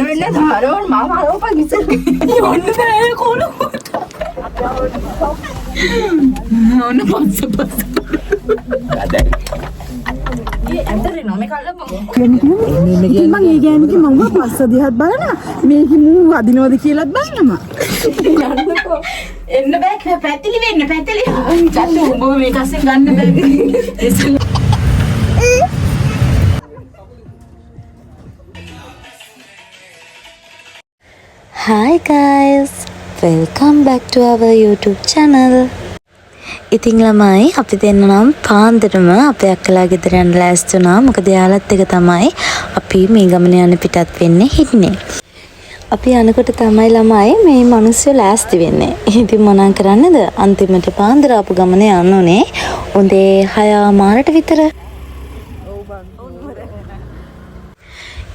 වෙන්නේ ධාරෝන් මාව ආරෝපා කිසෙ යන්න බෑ කොළොට ඔන්න පස්ස ඇන්තරේ නොමේ කල්ලපන් ඉතින් මං ඒ ගෑනිකි මං පස්ස දිහත් බලනවා මේක මූ අදිනවද කියලාත් බලනවා යන්නකෝ එන්න බෑ පැතිලි වෙන්න පැතිලි චට්ටු උඹ මේක අස්සෙන් ගන්න බෑ Hi guys, welcome back to our YouTube channel. ඉතින් ළමයි අපි දෙන්න නම් පාන්දරම අපේ අක්කලා ගෙදර යන්න ලෑස්ති වුණා. මොකද යාළුවත් එක තමයි අපි මේ ගමන යන පිටත් වෙන්නේ හිටින්නේ. අපි යනකොට තමයි ළමයි මේ මිනිස්සු ලෑස්ති වෙන්නේ. ඉතින් මොනවා කරන්නේද? අන්තිමට පාන්දර ආපු ගමන යන්න ඕනේ. උදේ 6:00 විතර.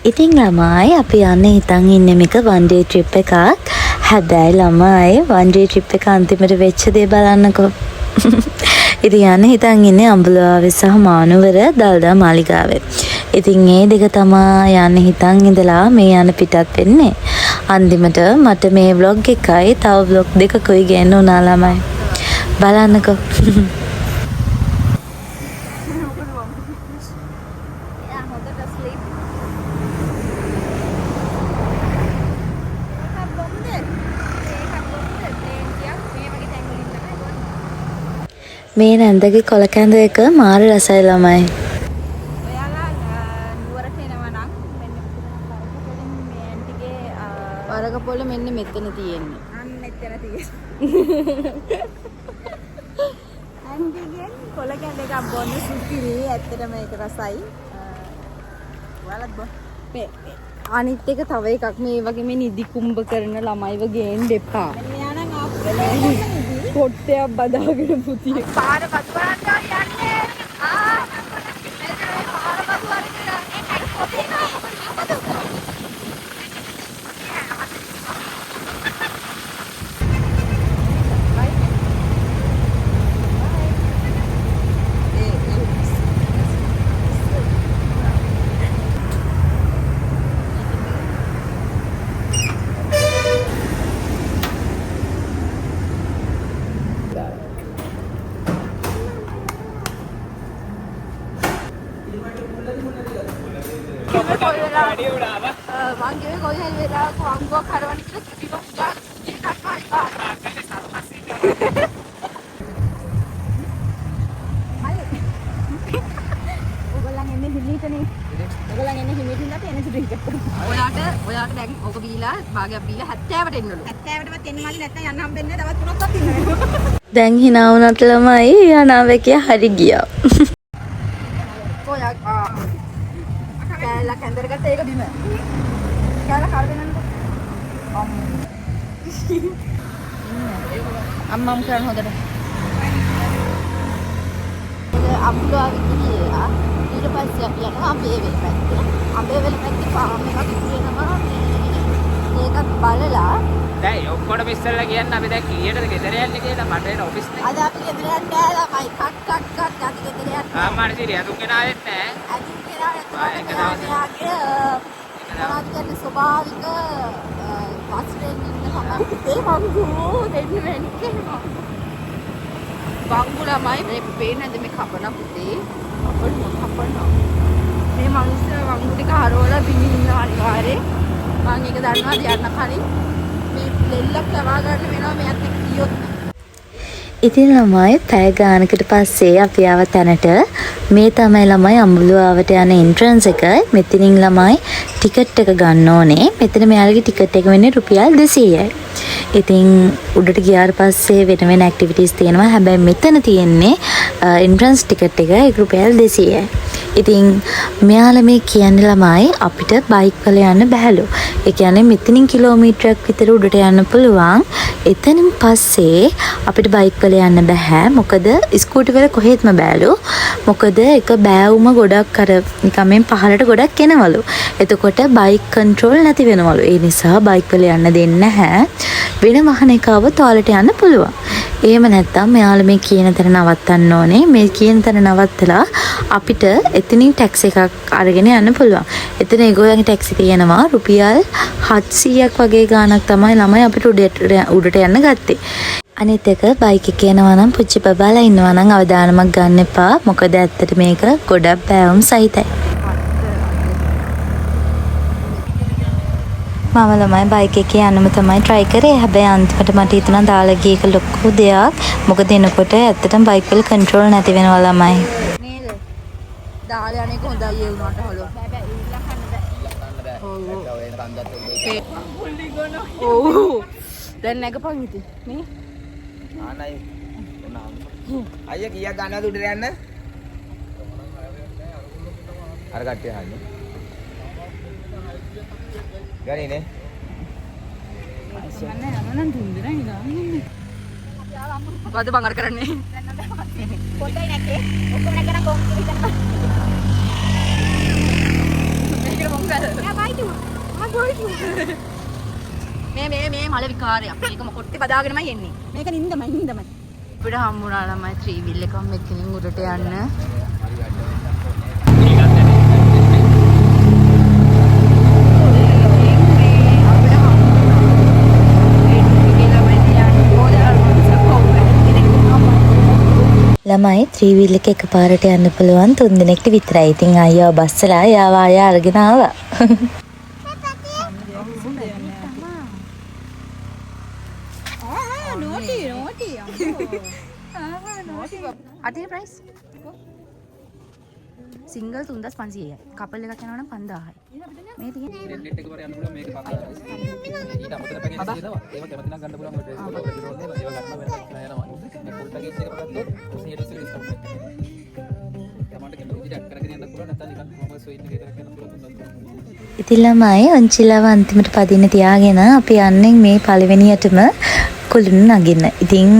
ඉතින් ළමයි අපි යන්නේ හිතන් ඉන්නේ මේක one day trip එකක්. හැබැයි ළමයි one day trip එක අන්තිමට වෙච්ච දේ බලන්නකෝ. ඉතින් යන්නේ හිතන් ඉන්නේ අඹලවාවේ සහ මානවර දල්දා මාලිගාවේ. ඉතින් මේ දෙක තමයි යන්නේ හිතන් ඉඳලා මේ යන පිටත් වෙන්නේ. අන්තිමට මට මේ vlog එකයි තව vlog දෙකකුයි ගේන්න උනා ළමයි. බලන්නකෝ. මේ නැන්දගේ කොල කැඳ එක මාර රසයි ළමයි. ඔයාලා නුවරට එනවා නම් මෙන්න මේ ඇන්ටිගේ වරගපොළ මෙන්න මෙතන තියෙන්නේ. අන්න මෙතන තියෙන්නේ. ඇන්ටිගෙන් කොල කැඳ එකක් බොන්න සුපිරි. ඇත්තටම ඒක රසයි. ඔයාලත් බොන්න. මේ අනිත් එක තව එකක් මේ වගේ මේ නිදි කුඹ කරන ළමයිව ගේන්න එපා. මෙයා නම් ආප්පලේ කොට්ටයක් බදාගෙන පුතිය. පාර බත් බලන්න යන්නේ. පාර බත් මංගේ කොයි හරි වෙලාවක වංගුවක් හරවන්න කියලා කිව්ව පුජා එකක් පායි ඔයගොල්ලන් එන්නේ හිමීටනේ. ඔයගොල්ලන් එන්නේ හිමීට ඉන්නත් එන්නේ සිටින්. ඔයාට දැන් ඕක බීලා භාගයක් බීලා 70ට එන්නලු. 70ටවත් එන්න මල්ලි නැත්නම් යන්න හම්බෙන්නේ නැහැ. තවත් 3ක්වත් ඉන්නවා. දැන් hina වුණත් ළමයි අනාවැකිය හරි ගියා. ඔයා කෑල්ල කැන්දරගත්ත ඒක බිම. කෑල්ල කාල දෙන්නන්නකො. අම්මම් කරන හොදට. අම්බුලාවි කියලා ඊට පස්සේ අපි යනවා අඹේවැල් පැත්තට. අඹේවැල් පැත්තේ ෆාම් එකක් තියෙනවා. ඒකත් බලලා දැන් ඔක්කොම ඉස්සෙල්ලා කියන්න අපි දැන් කීයටද ගෙදර යන්නේ කියලා මට එන ඔෆිස් නේ. අද අපි ගෙදර යන්නේ ළමයි කට් අපි ගෙදර යන්නේ. ආමාර සිරිය අතුන් කෙනා ආවෙත් නැහැ. අදින් කියලා මොනවද ස්වභාවික වස්ත්‍රයෙන් ඉන්න තමයි ඒ වංගු දෙන්න වෙන්නේ වංගු ළමයි මේ පේන්නේ නැද්ද මේ කපන පුතේ කපන මේ මිනිස්සු වංගු ටික හරවලා බිනි ඉන්න අනිවාර්යෙන් මම ඒක දන්නවා යන්න කලින් මේ දෙල්ලක් ලවා ගන්න වෙනවා මෙයත් එක්ක කියොත්. ඉතින් ළමයි පැය ගානකට පස්සේ අපි ආව තැනට මේ තමයි ළමයි අඹුලුවාවට යන එන්ට්‍රන්ස් එක. මෙතනින් ළමයි ටිකට් එක ගන්න ඕනේ. මෙතන මෙයාලගේ ටිකට් එක වෙන්නේ රුපියල් 200යි. ඉතින් උඩට ගියාට පස්සේ වෙන වෙන ඇක්ටිවිටීස් තියෙනවා. හැබැයි මෙතන තියෙන්නේ එන්ට්‍රන්ස් ටිකට් එක රුපියල් 200යි. ඉතින් මෙයාලා මේ කියන්නේ ළමයි අපිට බයික් වල යන්න බැහැලු. ඒ කියන්නේ මෙතනින් කිලෝමීටරයක් විතර උඩට යන්න පුළුවන්. එතනින් පස්සේ අපිට බයික් වල යන්න බෑ. මොකද ස්කූටි වල කොහෙත්ම බෑලු. මොකද එක බෑවුම ගොඩක් අර නිකන් මේ පහළට ගොඩක් එනවලු. එතකොට බයික් කන්ට්‍රෝල් නැති වෙනවලු. ඒ නිසා බයික් වල යන්න දෙන්නේ නැහැ. වෙන වාහනයක આવොත් ඔයාලට යන්න පුළුවන්. එහෙම නැත්නම් මෙයාලා මේ කියන තැන නවත්තන්න ඕනේ. මේ කියන තැන නවත්තලා අපිට එතනින් ටැක්සි එකක් අරගෙන යන්න පුළුවන්. එතන ඒගොල්ලන්ගේ ටැක්සි එක යනවා රුපියල් 700ක් වගේ ගාණක් තමයි ළමයි අපිට උඩට යන්න ගත්තේ. අනිත් එක බයික් එක යනවා නම් පුංචි බබාලා ඉන්නවා නම් අවදානමක් ගන්න එපා. මොකද ඇත්තට මේක ගොඩක් බෑවුම් සහිතයි. මම ළමයි බයික් එකේ යන්නම තමයි try කරේ. හැබැයි අන්තිමට මට හිතුණා දාලා ගිය එක ලොකු දෙයක්. මොකද එනකොට ඇත්තටම බයික් වල කන්ට්‍රෝල් නැති වෙනවා ළමයි. නේද? දාලා යන්නේ කොහොඳයි ඒ උනාට හලෝ. ඔව්. දැන් නැගපන් ඉතින්. නේ? ආනයි. අයියා කීයක් ගන්නවද උඩට යන්න? අර කට්ටිය අහන්නේ. ගණිනේ. මොකද බංගර කරන්නේ? පොතේ නැකේ ඔක්කොම නැකන කොම්පි විතර. මේකට මොකද? යා බයිතු. මේ මල විකාරයක්. මේකම කොට්ටේ බදාගෙනමයි එන්නේ. මේක නින්දමයි. අපිට හම්බුණා ළමයි 3 wheel එකක් මෙතනින් උඩට යන්න. ළමයි 3 wheel එක එකපාරට යන්න පුළුවන් 3 දිනකට විතරයි. ඉතින් අයියා බස්සලා යාව ආයෙ අරගෙන ආවා. අතේ ප්‍රයිස් සිංගල් 3500යි. කපල් එකක් යනවා නම් 5000යි. මේ තියෙන්නේ නෙට් එක වර යන්න පුළුවන් මේක 5000. ඊට අමතර පැකේජ් එකක් තියෙනවා. ඒව කැමති නම් ගන්න පුළුවන් ඔය ඩ්‍රෙස් වල පෙට්‍රෝල් එක ඒව ගන්න වෙනවා යනවා. මේ ෆුල් පැකේජ් එක ගත්තොත් 100% ඩිස්කවුන්ට් එකක්. තමන්ට කැමති විදිහට කරගෙන යන්න පුළුවන් නැත්නම් නිකන් කොහොමද සොයින් එකේ කරගෙන යන්න පුළුවන්. ඉතින් ළමයි ඔන්චිලාව අන්තිමට පදින්න තියාගෙන අපි යන්නේ මේ පළවෙනියටම කුළුණු නගින්න. ඉතින්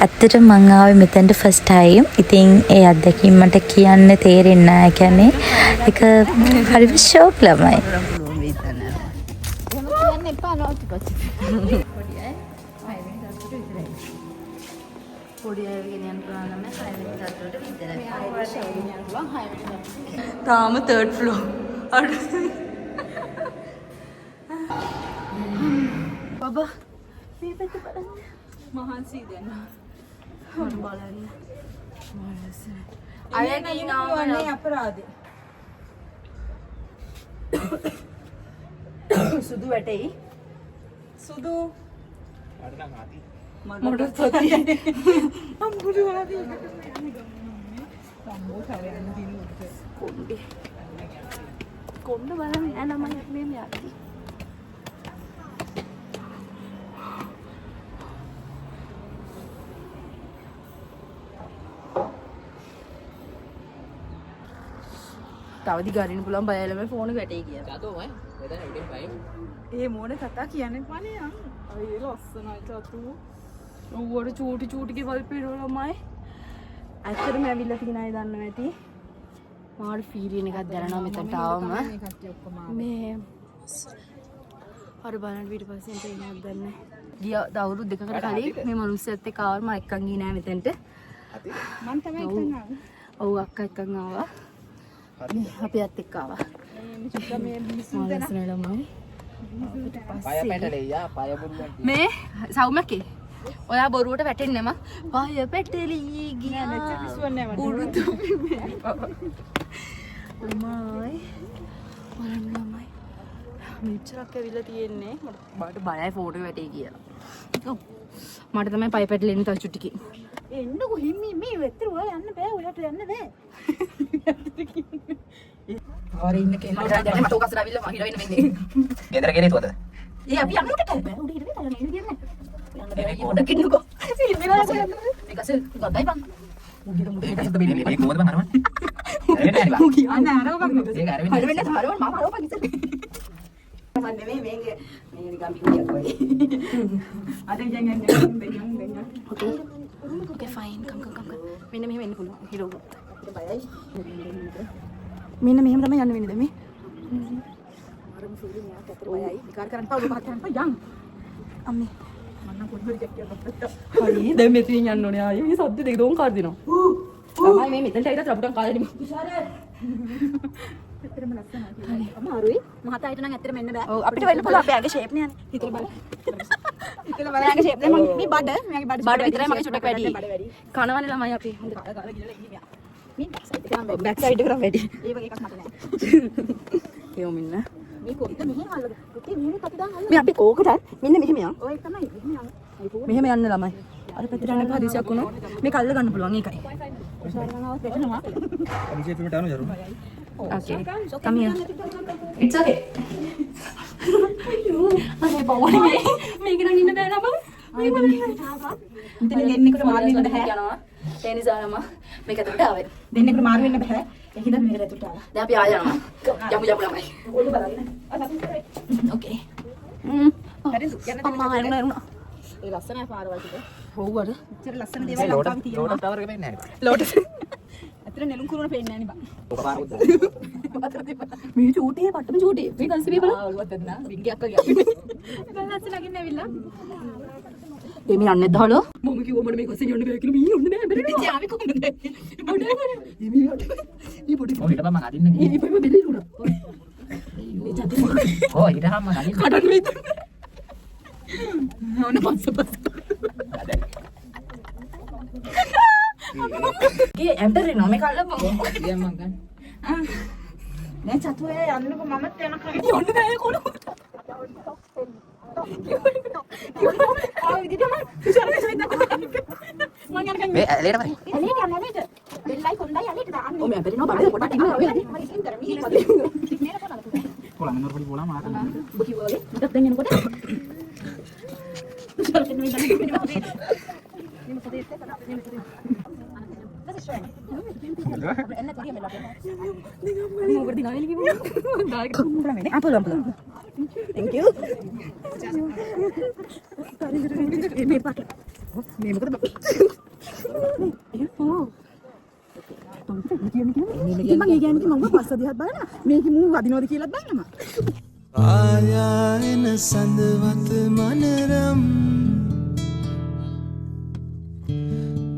ඇත්තටම මං ආවේ මෙතනට ෆස්ට් ටයිම්. ඉතින් ඒ අත්දැකීම මට කියන්න තේරෙන්නේ නැහැ. කියන්නේ ඒක හරිම ෂෝක් ළමයි. කියන්න එපා නෝටි පස්සේ. පොඩි අය 6 වෙනි දවසට විතරයි. පොඩි අය ගෙනියන්න පුළුවන් නම් 6 වෙනි දවසට විතරයි. තාම 3rd floor. අඩු. බබා මේ පැත්ත බලන්න. මහන්සි දෙනවා. හොර බලන්න. අයගේ නාමනේ අපරාධේ. සුදු වැටෙයි. සුදු අර නම් ආති. මොඩ තොති. අම්බුරු ආදී. කොණ්ඩ බලන්න යන මම මේ යද්දි. තවදි ගරින්න පුළුවන් බයලම ෆෝන් වැටේ කියලා. චතෝමයි. මෙතන උඩින් පයින්. ඒ මොනේ කතා කියන්නේ පණේ යන්න. අය ලස්සනයි චතු. ඌවට චූටි ගෙවල් පිරවලමයි. ඇත්තටම ඇවිල්ලා තියෙන අය දන්නවා ඇති. මාළු ෆීරියන් එකක් දැනනවා මෙතනට ආවම. මේ කට්ටිය ඔක්කොම මේ අර බලන්න ඊට පස්සේ එතන ඉන්නක් දන්නේ. ගිය දවුරු දෙකකට කලින් මේ මිනිස්සුත් එක්ක ආවම මම එක්කන් ගියේ නෑ මෙතනට. මම තමයි එක්කන් ආවේ. ඔව් අක්කා එක්කන් ආවා. අපිත් එක්ක ආවා. මේ මිනිස්සු ලස්සන ළමයි. පය පැටලෙයියා පය බුරුවන්. මේ සෞම්‍යකේ ඔයා බොරුවට වැටෙන්නම පය පැටලී ගියා නැති විශ්වන්නේ මට. උරුදු ළමයි බලන්න ළමයි මෙච්චරක් ඇවිල්ලා තියෙන්නේ මට බයයි ෆෝටෝ වැටේ කියලා. ඔව් මට තමයි පය පැටලෙන්නේ තව චුට්ටිකින්. එන්නකො හිමි මේ වෙතර ඔයා යන්න බෑ ඔයාට යන්න බෑ. ආරේ ඉන්න කෙනා දැන් මට ඔකසර ඇවිල්ලා මහිර වෙන්න වෙන්නේ. ගෙදර ගෙනිතුවද? ඒ අපි යන්නකොට බෑ උඩ ඉඳලා යන්න කියන්නේ. යන්න පොඩක් ඉන්නකෝ. සිල්විලා යන්න. ඒකසෙල් ගොඩයි බං. මුගිද මේ කොහොමද බං අරවන්නේ? ඇරෙන්නේ නැහැ බං. අන්න අරවගන්න. ඒක හරි ඇරෙන්නේ. වෙන්න තරවල් මම අරවපන් ඉතින්. මම නෙමෙයි මේක නිකන් පිටියක් වගේ. අද ඉතින් යන්නේ බෙන්නම්. Okay. Okay, fine. Come. මෙන්න මෙහෙම එන්න පුළුවන්. හිරව. අපිට බයයි. මෙන්න මෙහෙම තමයි යන්න වෙන්නේ මේ. අරම ෆීලින් එකක් ඇතර බයයි. විකාර කරන්න පවු පහත් කරන්න යන්. අම්මේ. මම හරි දැන් මෙතනින් යන්න ඕනේ ආයේ මේ සද්ද දෙක දෝන් කාර් දෙනවා තමයි මේ මෙතනට ඇවිත් රබුටන් කාලේ නෙමෙයි අමාරුයි. මහතායිට නම් ඇත්තටම එන්න බෑ. ඔව් අපිට වෙන්න පුළුවන් අපේ ඇඟේ ෂේප් නේ යන්නේ හිතලා බලන්න හිතලා බලන්න ඇඟේ ෂේප් නේ මම මේ බඩ විතරයි මගේ චුට්ටක් වැඩි කනවනේ ළමයි අපි හොඳ කාලා කාලා ගිහලා ඉන්නේ මෙයා බෑක් සයිඩ් එක වැඩි ඒ වගේ එකක් මට නෑ. එයෝ මෙන්න මේ කොත්ත මෙහෙම අල්ලගන්න. පුතේ මෙහෙම කත දාන්න අල්ලගන්න. මේ අපි කෝකටත් මෙන්න මෙහෙම යන් ඔය තමයි මෙහෙම යන්න. මෙහෙම යන්න ළමයි අර පැත්තට යන්න එපා හදිසියක් වුණොත් මේක අල්ල ගන්න පුළුවන් ඒකයි සාරණාවත් වැටෙනවා. අනිජේ පිටට යනවා යරු okay come here it's okay අනේ බවනේ මේක නම් ඉන්න බෑ නම දෙන්නෙකුට මාරු වෙන්න බෑ යනවා තේනිසාරම මේක ඇතුළට ආවේ දෙන්නෙකුට මාරු වෙන්න බෑ ඒක හින්දා මේක ඇතුළට ආවා දැන් අපි ආය යනවා යමු ළමයි ඔය බලන්න okay අම්මා එන්න ඒ ලස්සනයි පාරවල් ටික. හොව්වද ඉතර ලස්සන දේවල් ලංකාවේ තියෙනවා. ලෝටස් ටවර් එක වෙන්නේ නැහැ ලෝටස් අතර නෙළුම් කුරුණ පේන්නේ නැහැ නේ බං. ඔක පාරුද්ද මේ චූටේ පට්ටම චූටේ මේ කන්සිපේ බලන්න ආ ඔලුවත් දෙන්න. විංගයක් වගේ අපි. දැන් ලස්ස නගින්න ඇවිල්ලා. මේ යන්නේ දහල මම කිව්වා මට මේක ඔස්සේ යන්න බෑ කියලා මී යන්න බෑ බැරි ඉතින් ආවේ කොහොමද? මේ පොඩි ඔය ඊට මම අදින්න ගියේ මේ පොඩි බෙලි උඩ ඕ ඊට හැම අදින්න කඩන් වෙයිද ඕන පස්ස ගේ ඇන්ටරේ නෝ මේක අල්ලපන් ගියා මං ගන්න දැන් චතුවේ යන්නකො මමත් යනකම්. යන්න බෑ කොළු ආ විදිහටම ඉස්සරහ ඉස්සරහ මං යනකම් මේ ඇලේට බරි එලීට යන්න එලීට. බෙල්ලයි කොණ්ඩයි එලීට දාන්න. ඔය මම බැරි නෝ බලන්න පොඩ්ඩක් ඉන්න ඔය මම ඉස්සෙන්තර මිහින් වගේ. නේද කොහොමද? පොළම නෝර පොඩි පොළම ආතන ඔබ කිව්වා වගේ මටත් දැන් එනකොට. ඉස්සරහින් මේ දැන් පිටින් වගේ. මේ මොකද ඉස්සේ කරා මේ මොකද. Das ist schön. එන්න තිරිය මෙලට. මොකද දිනාලි කිව්වා ඩායක අපල අපල thank you මේ පාට මේ මොකද ඉතින් මම කියන්නේ මම පස්ස දිහා බලන මේක මූ වදිනවද කියලා බලන්න මම ආයායන සඳවත මනරම්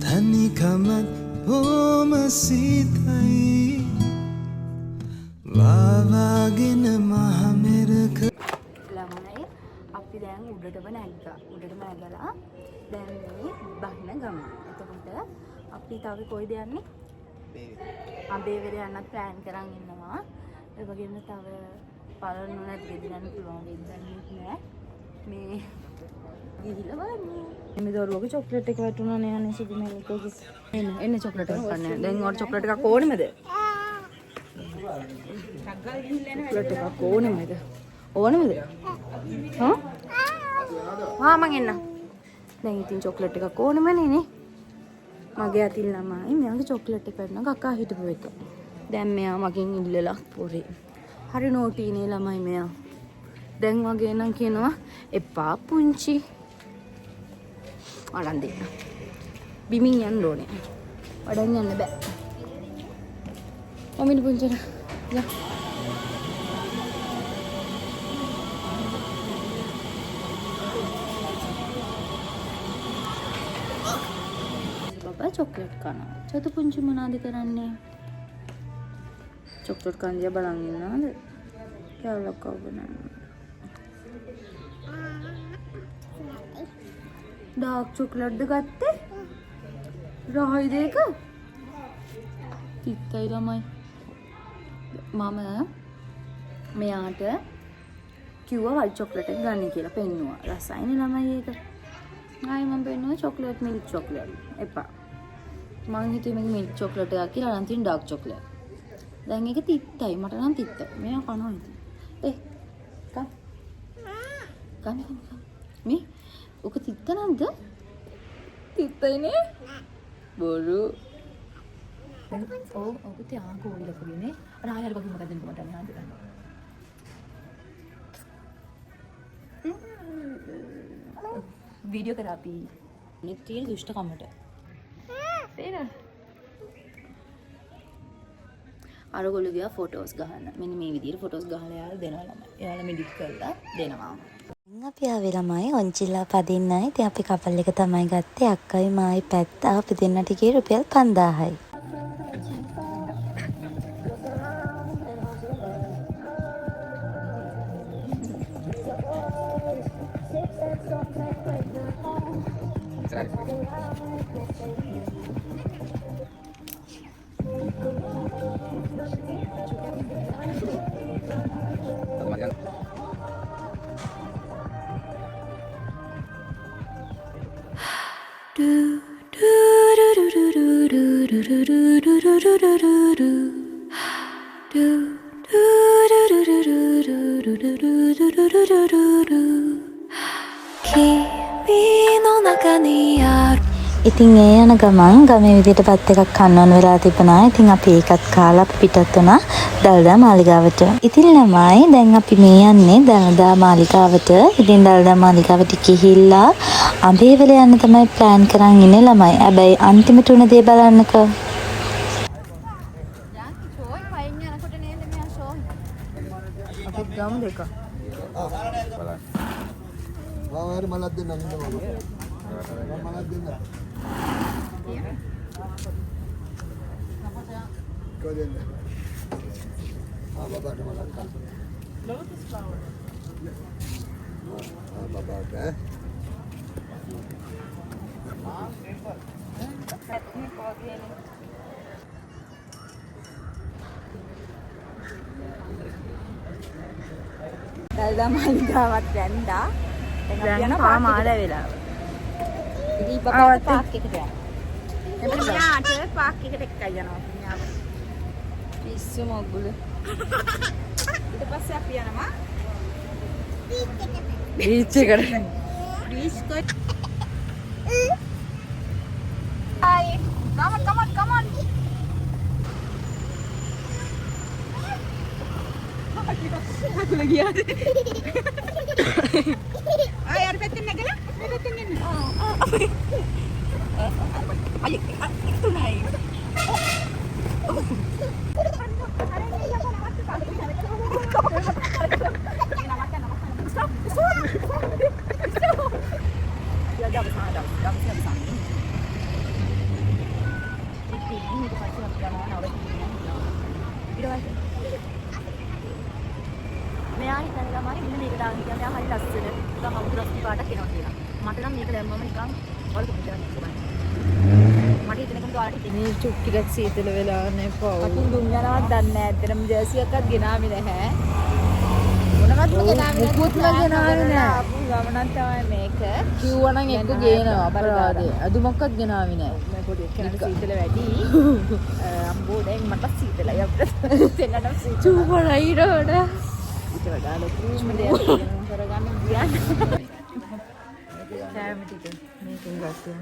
තනිකමත් හෝම සීතයි වාවාගෙන මහමෙරක ළමයි අපි දැන් උඩටම නැග්ගා. උඩටම නැගලා දැන් මේ බහින ගම. එතකොට අපි තව කොයිද යන්නේ? අඹේවැල යන්නත් ප්ලෑන් කරන් ඉන්නවා. ඒ වගේම තව බලන්න නැති ගෙදරන්න පුළුවන් වෙන්නේ නැහැ. මේ ගිහිල්ලා බලන්න. මේ දරුවගේ චොක්ලට් එක වැටුණානේ අනේ සුදු මේකෝගේ. එන්න චොක්ලට් එකක් ගන්න. දැන් ඔයාලට චොක්ලට් එකක් ඕනෙමද? චොක්ලට් එකක් ඕනෙමද? ඕනෙමද? හා? ආ මං එන්න. දැන් ඉතින් චොක්ලට් එකක් ඕනෙමනේ නේ. මගේ අතින් ළමයි මෙයාගේ චොක්ලට් එක ගන්න කක්කා හිටපු එක. දැන් මෙයා මගෙන් ඉල්ලලා පොරේ. හරි නෝටීනේ ළමයි මෙයා. දැන් වගේ නම් කියනවා එපා පුංචි. අරන් දෙන්න. බිමින් යන්න ඕනේ. වඩන් යන්න බෑ. ඔමිනි පුංචිලා. යා. බබා චොක්ලට් කනවා. චතු පුංචි මොනවද කරන්නේ? චොක්ලට් කන් දිහා බලන් ඉන්නවද? කෑල්ලක් කවගෙන. ඩාර්ක් චොක්ලට්ද ගත්තේ? රහයි දෙක? තිත්තයි ළමයි. මම මෙයාට කිව්වා වයිට් චොක්ලට් එක ගන්න කියලා පෙන්නුවා. රසයිනේ ළමයි ඒක. ආයි මම පෙන්නුවා චොක්ලට් මිල්ක් චොක්ලට්. එපා. මං හිතුවේ මේක මිල්ක් චොක්ලට් එකක් කියලා අරන් තියෙන ඩාර්ක් චොක්ලට්. දැන් ඒක තිත්තයි. මට නම් තිත්තයි. මෙයා කනවා ඉතින්. කන්. කන්. මේ ඔක තිත්ත නැද්ද? තිත්තයිනේ. බොරු. ඔව් ඔක තියා කෝවිල පුරිනේ. අර ආයෙත් වගේ මොකද දෙන්න මට නෑ හදන්න. වීඩියෝ කරා අපි. නෙත් තියෙන දුෂ්ට කමට. තේරෙනවද? අරගොල්ලෝ ගියා ෆොටෝස් ගහන්න. මෙන්න මේ විදිහට ෆොටෝස් ගහලා යාලා දෙනවා ළමයි. එයාලා මෙඩිට් කරලා දෙනවා. අපි ආවේ ළමයි ඔන්චිලා පදින්නයි. ඉතින් අපි කපල් එක තමයි ගත්තේ. අක්කයි මායි පැත්ත අපි දෙන්නට ගියේ රුපියල් 5000යි. ඉතින් ඒ යන ගමන් ගමේ විදියට බත් එකක් කන්න ඕන වෙලා තිබුණා. ඉතින් අපි ඒකත් කාලා පිටත් වුණා දළදා මාලිගාවට. ඉතින් ළමයි දැන් අපි මේ යන්නේ දළදා මාලිගාවට. ඉතින් දළදා මාලිගාවට ගිහිල්ලා අඹේවල යන්න තමයි ප්ලෑන් කරන් ඉන්නේ ළමයි. හැබැයි අන්තිමට උන දේ බලන්නකෝ. ගමු දෙක. වාවර මලක් දෙන්න නේද මම. මලක් දෙන්න. කොහෙන්ද? බබාට මලක් ගන්න. Lotus flower. බබාට දළදා මාලිගාවත් වැන්දා. දැන් අපි යනවා මාල වෙලා. ඉතින් බබාට පාක් එකට යනවා. එතනට පාක් එකට එක්කයි යනවා. පිස්සු මොග්ගුල. ඊට පස්සේ අපි යනවා බීච් එකට. බීච් කොට. Hi. Come on. Aku lagi ada. Ay, ada petin negala? Ada petin ini. Ay, itu naik. මෙයා හිතන්නේ ළමයි මෙන්න මේක දාන්න කියලා මෙයා හරි ලස්සන නිකන් අමුතු රස්ති පාටක් එනවා කියලා. මට නම් මේක දැම්මම නිකන් වල කොච්චරද කියලා. මට හිතෙන එකම ඔයාලට හිතෙන්නේ. මේ චුක් ටිකක් සීතල වෙලා නැපා. අපි දුම් යනවත් දන්නේ නැහැ. ඇත්තටම ජර්සි එකක්වත් ගෙනාවේ නැහැ. මොනවත්ම ගෙනාවේ නැහැ. මුකුත්ම ගෙනාවේ නැහැ. අපු ගමනක් තමයි මේක. කිව්වනම් එක්ක ගේනවා අපරාධේ. අදුමක්වත් ගෙනාවේ නැහැ. මේ පොඩි කෙනෙක් සීතල වැඩි. අම්බෝ දැන් මට සීතලයි අපිට. දෙන්නටම සීතල. චූපරයි රෝඩ. ඊට වඩා ලොකුම දෙයක් කරගන්න කියන්නේ. කෑම ටික මේකෙන් ගන්න.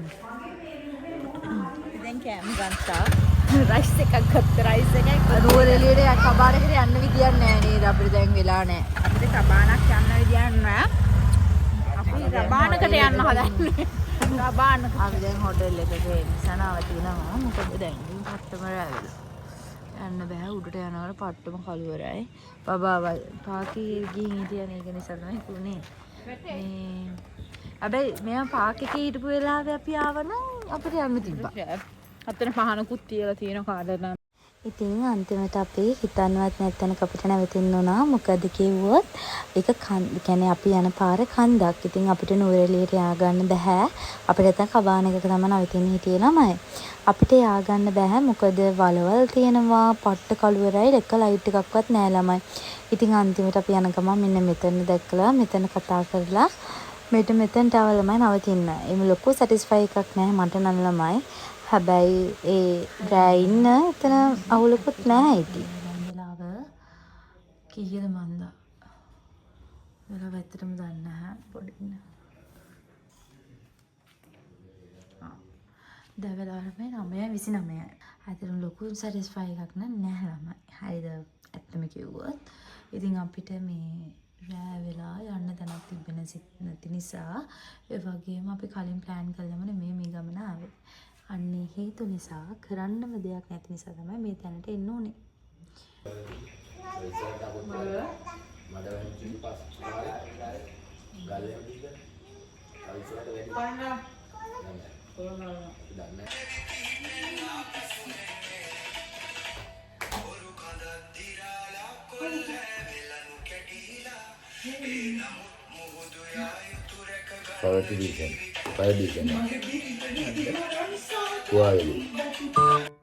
දැන් කෑම ගත්තා. රයිස් එකක් ගත්ත රයිස් එකයි. නුවර එළියට කබානකට යන්න විදියක් නැහැ නේද අපිට දැන් වෙලා නැහැ. අපිට කබානක් යන්න විදියක් නැහැ. අපි රබානකට යන්න හදන්නේ. රබාන. අපි දැන් හොටෙල් එකක සනාවතිනවා. මොකද දැන් පට්ටම රැවිලා. යන්න බෑ උඩට යනකොට පට්ටම කළුවරයි. බබා පාකේ ගිහින් හිටියන ඒක නිසා තමයි තුනේ. හැබැයි මෙයා පාක් එකේ හිටපු වෙලාවේ අපි ආවනම් අපිට යන්න තිබ්බා. අතන පහනකුත් තියලා තියෙන කාඩර්. ඉතින් අන්තිමට අපි හිතන්නවත් නැත්තනක අපිට නැවතින්න උනා. මොකද කිව්වොත් ඒක කියන්නේ අපි යන පාර කන්දක්. ඉතින් අපිට නුවරඑළියට ය아가න්න බෑ. අපිට නැත්තම් කබානකක තමයි නැවතින්න හිටියේ ළමයි. අපිට ය아가න්න බෑ මොකද වලවල් තියෙනවා, පට්ට කළුවරයි, එක ලයිට් එකක්වත් නෑ ළමයි. ඉතින් අන්තිමට අපි යන ගමන් මෙන්න මෙතන දැක්කලා මෙතන කතා කරලා මෙතනට ආව ළමයි නවතින්න. එමු ලොකු සැටිස්ෆයි එකක් නෑ මට නම් ළමයි. හැබැයි ඒ රෑ ඉන්න එතන අවුලකුත් නැහැ ඉතින්. වෙලාව කීයද මන්ද? වෙලාව ඇත්තටම දන්නේ නැහැ පොඩි ඉන්න. දැන් වෙලාව මේ 9:29. ඇත්තටම ලොකු සැටිස්ෆයි එකක් නැහැ ළමයි. හරිද? ඇත්තම කිව්වොත්. ඉතින් අපිට මේ රෑ වෙලා යන්න තැනක් තිබෙන නැති නිසා ඒ වගේම අපි කලින් ප්ලෑන් කළාම මේ ගමන ආවේ. අන්නේ හේතු නිසා කරන්නම දෙයක් නැති නිසා තමයි මේ තැනට එන්න ඕනේ. Power to be done. Power to be done.